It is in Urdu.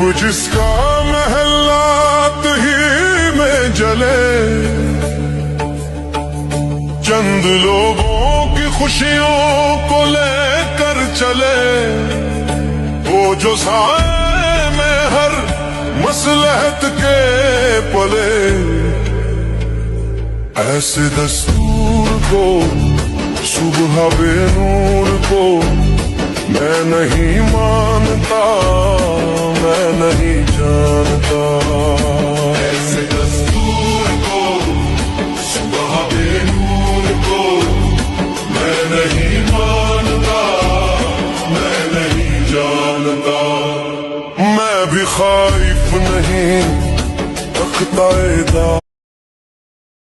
جس کا محلات ہی میں جلے، چند لوگوں کی خوشیوں کو لے کر چلے، وہ جو سائے میں ہر مصلحت کے پلے، ایسے دستور کو صبح بے نور کو میں نہیں مانتا، میں نہیں جانتا، ایسے دستور کو صبح بے نور کو میں نہیں مانتا، میں نہیں جانتا، میں بھی خائف نہیں تختۂ